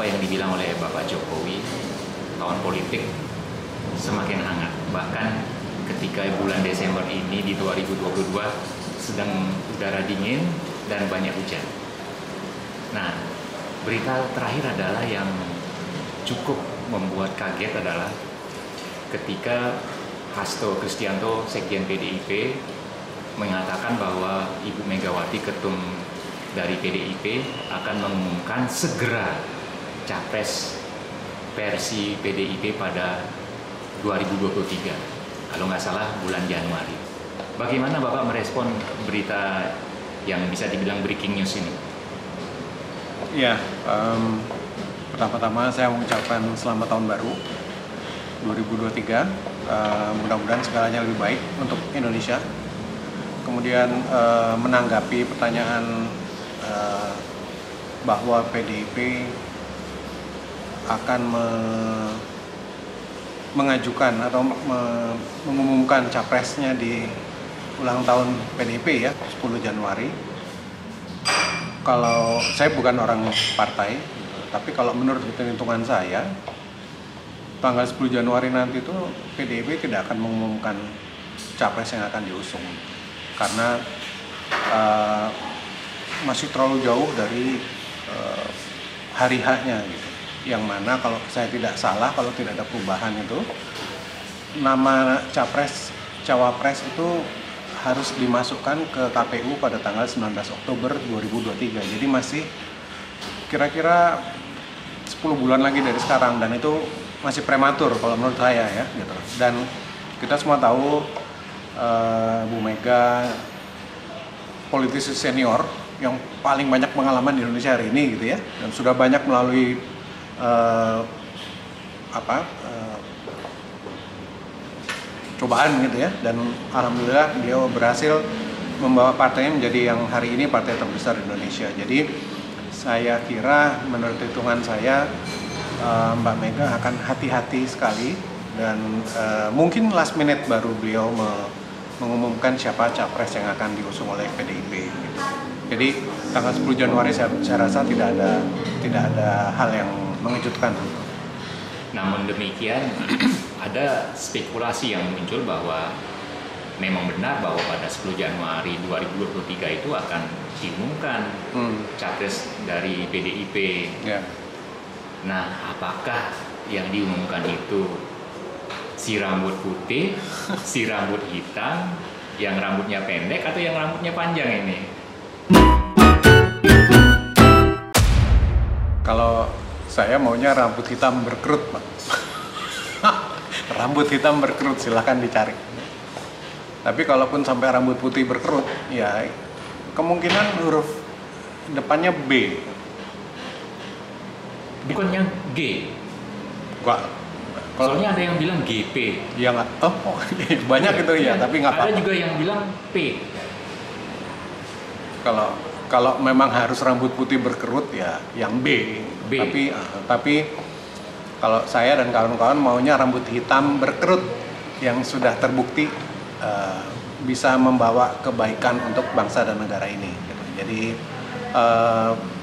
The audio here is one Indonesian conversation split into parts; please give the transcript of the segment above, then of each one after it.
apa yang dibilang oleh Bapak Jokowi, tahun politik semakin hangat. Bahkan ketika bulan Desember ini di 2022 sedang udara dingin dan banyak hujan. Nah, berita terakhir adalah yang cukup membuat kaget adalah ketika Hasto Kristianto, Sekjen PDIP, mengatakan bahwa Ibu Megawati, ketum dari PDIP, akan mengumumkan segera capres versi PDIP pada 2023, kalau nggak salah bulan Januari. Bagaimana Bapak merespon berita yang bisa dibilang breaking news ini? Ya, pertama-tama saya mengucapkan selamat tahun baru 2023. Mudah-mudahan segalanya lebih baik untuk Indonesia. Kemudian menanggapi pertanyaan bahwa PDIP akan mengajukan atau mengumumkan capresnya di ulang tahun PDIP ya, 10 Januari. Kalau saya bukan orang partai, tapi kalau menurut hitung-hitungan saya, tanggal 10 Januari nanti itu PDIP tidak akan mengumumkan capres yang akan diusung karena masih terlalu jauh dari hari H-nya gitu. Yang mana kalau saya tidak salah, kalau tidak ada perubahan itu, nama capres, cawapres itu harus dimasukkan ke KPU pada tanggal 19 Oktober 2023. Jadi masih kira-kira 10 bulan lagi dari sekarang, dan itu masih prematur kalau menurut saya ya gitu. Dan kita semua tahu Bu Mega politisi senior yang paling banyak pengalaman di Indonesia hari ini gitu ya, dan sudah banyak melalui cobaan gitu ya, dan alhamdulillah dia berhasil membawa partainya menjadi yang hari ini partai terbesar di Indonesia. Jadi saya kira menurut hitungan saya Mbak Mega akan hati-hati sekali, dan mungkin last minute baru beliau mengumumkan siapa capres yang akan diusung oleh PDIP gitu. Jadi tanggal 10 Januari saya rasa tidak ada hal yang mengejutkan. Namun demikian, ada spekulasi yang muncul bahwa memang benar bahwa pada 10 Januari 2023 itu akan diumumkan capres dari PDIP. Yeah. Nah, apakah yang diumumkan itu si rambut putih, si rambut hitam, yang rambutnya pendek, atau yang rambutnya panjang ini? Kalau saya maunya rambut hitam berkerut, Pak. Rambut hitam berkerut, silahkan dicari. Tapi kalaupun sampai rambut putih berkerut, ya kemungkinan huruf depannya B. Bukannya G? Enggak. Soalnya ada yang bilang GP. Ya nggak. Oh, banyak itu ya, tapi nggak apa-apa. Ada juga yang bilang P. Kalau memang harus rambut putih berkerut ya yang B. Tapi kalau saya dan kawan-kawan maunya rambut hitam berkerut yang sudah terbukti bisa membawa kebaikan untuk bangsa dan negara ini. Jadi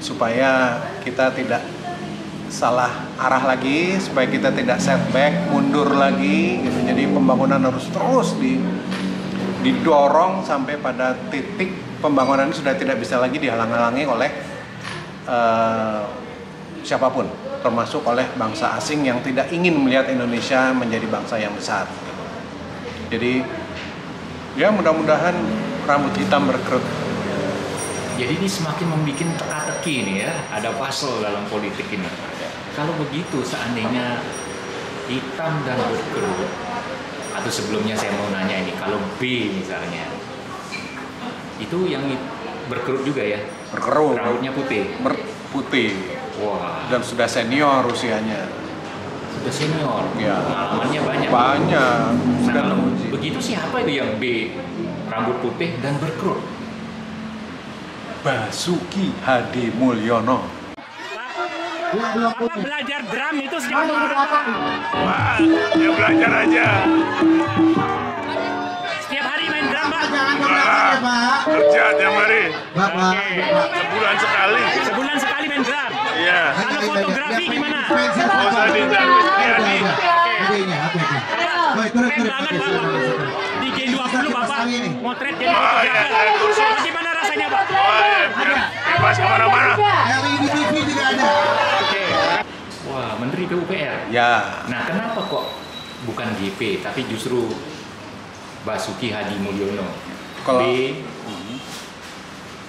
supaya kita tidak salah arah lagi, supaya kita tidak setback, mundur lagi gitu. Jadi pembangunan harus terus didorong sampai pada titik pembangunan sudah tidak bisa lagi dihalang-halangi oleh siapapun, termasuk oleh bangsa asing yang tidak ingin melihat Indonesia menjadi bangsa yang besar. Jadi ya mudah-mudahan rambut hitam berkerut. Jadi ini semakin membuat teka-teki nih ya, ada puzzle dalam politik ini. Kalau begitu seandainya hitam dan berkerut, atau sebelumnya saya mau nanya ini, kalau B misalnya, itu yang berkerut juga ya? Berkerut. Rambutnya putih? Putih. Wah. Dan sudah senior usianya. Sudah senior? Ya. Pengalamannya banyak? Banyak. Nah, kalau begitu siapa itu yang B, rambut putih dan berkerut? Basuki Hadi Mulyono. Bapak belajar drum itu sejak kapan? Wah, ya belajar aja. Setiap hari main drum, Pak? jangan keberatan ya Pak. Kerja tiap hari. Bapak. Sebulan sekali. Sebulan sekali main drum. Iya. Kalau fotografi gimana? Oh, saya dijamin Setiadi. Adanya, baik, turun. Keren banget Bapak. Di G20 Bapak motret jadi Oh iya, fotografer. Bagaimana rasanya Pak? oh iya, bebas kemana-mana. Yang di TV tidak ada. Oke. Wah, Menteri PUPR. Ya, Nah, kenapa kok bukan GP tapi justru Basuki Hadi Mulyono? Kalau- B,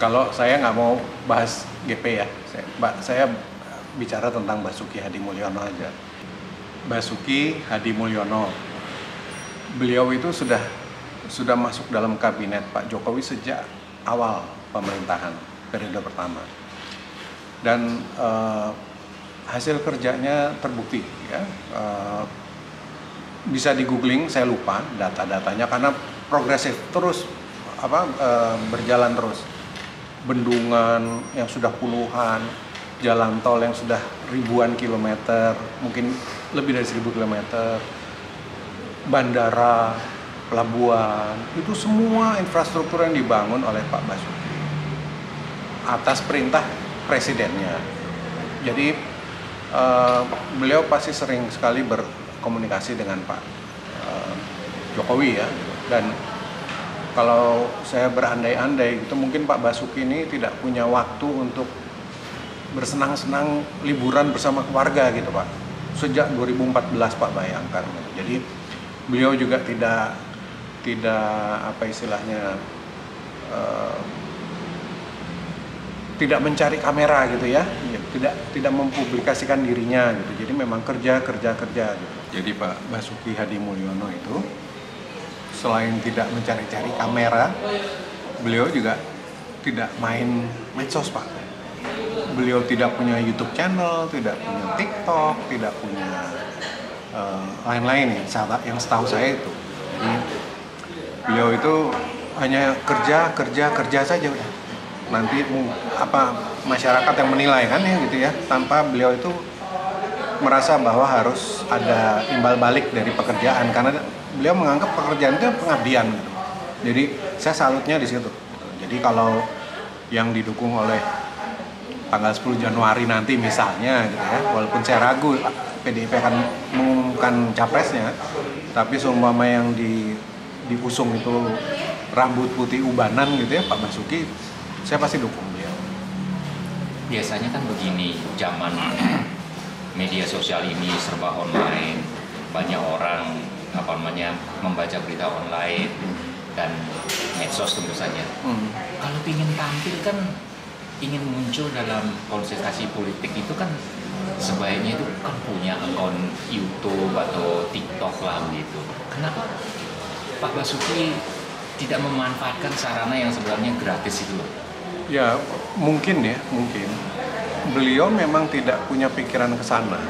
kalau saya nggak mau bahas GP ya, saya bicara tentang Basuki Hadi Mulyono aja. Basuki Hadi Mulyono, beliau itu sudah masuk dalam kabinet Pak Jokowi sejak awal pemerintahan periode pertama, dan hasil kerjanya terbukti ya. Bisa di googling, saya lupa data-datanya karena progresif terus berjalan terus. Bendungan yang sudah puluhan, jalan tol yang sudah ribuan kilometer, mungkin lebih dari 1000 kilometer, bandara, pelabuhan, itu semua infrastruktur yang dibangun oleh Pak Basuki atas perintah presidennya. Jadi beliau pasti sering sekali berkomunikasi dengan Pak Jokowi ya, dan kalau saya berandai-andai itu mungkin Pak Basuki ini tidak punya waktu untuk bersenang-senang liburan bersama keluarga gitu Pak. Sejak 2014 Pak, bayangkan. Jadi beliau juga tidak apa istilahnya, tidak mencari kamera gitu ya, tidak mempublikasikan dirinya gitu. Jadi memang kerja gitu. Jadi Pak Basuki Hadi Mulyono itu selain tidak mencari-cari kamera, beliau juga tidak main medsos Pak. Beliau tidak punya YouTube channel, tidak punya TikTok, tidak punya lain-lain yang setahu saya itu. Jadi beliau itu hanya kerja saja udah. Nanti masyarakat yang menilai kan ya gitu ya, tanpa beliau itu merasa bahwa harus ada imbal balik dari pekerjaan, karena beliau menganggap pekerjaan itu pengabdian gitu. Jadi saya salutnya di situ. Jadi kalau yang didukung oleh tanggal 10 Januari nanti misalnya gitu ya, walaupun saya ragu PDIP akan mengumumkan capresnya, tapi seumpama yang diusung itu rambut putih ubanan gitu ya, Pak Basuki, saya pasti dukung beliau. biasanya kan begini, zaman media sosial ini serba online, banyak orang membaca berita online dan medsos tentu saja. Kalau ingin tampil kan, ingin muncul dalam kontestasi politik itu kan sebaiknya itu kan punya akun YouTube atau TikTok lah gitu. Kenapa Pak Basuki tidak memanfaatkan sarana yang sebenarnya gratis itu loh? Ya mungkin. Beliau memang tidak punya pikiran ke sana,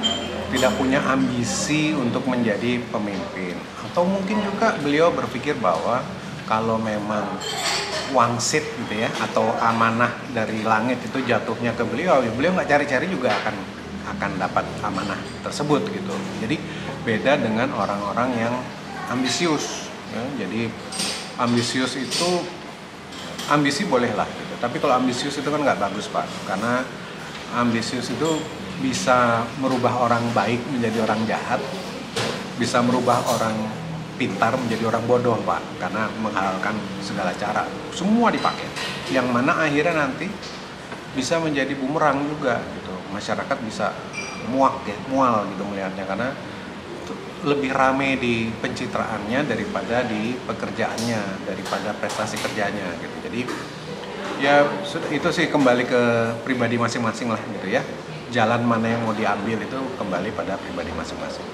tidak punya ambisi untuk menjadi pemimpin. Atau mungkin juga beliau berpikir bahwa kalau memang wangsit gitu ya, atau amanah dari langit itu jatuhnya ke beliau, ya beliau nggak cari-cari juga akan dapat amanah tersebut gitu. Jadi beda dengan orang-orang yang ambisius ya. Jadi ambisius itu, ambisi bolehlah gitu, tapi kalau ambisius itu kan nggak bagus Pak, karena ambisius itu bisa merubah orang baik menjadi orang jahat, bisa merubah orang pintar menjadi orang bodoh Pak, karena menghalalkan segala cara, semua dipakai, yang mana akhirnya nanti bisa menjadi bumerang juga gitu. Masyarakat bisa mual gitu melihatnya, karena lebih rame di pencitraannya daripada di pekerjaannya, daripada prestasi kerjanya gitu. Jadi ya itu sih kembali ke pribadi masing-masing lah gitu ya. Jalan mana yang mau diambil itu kembali pada pribadi masing-masing.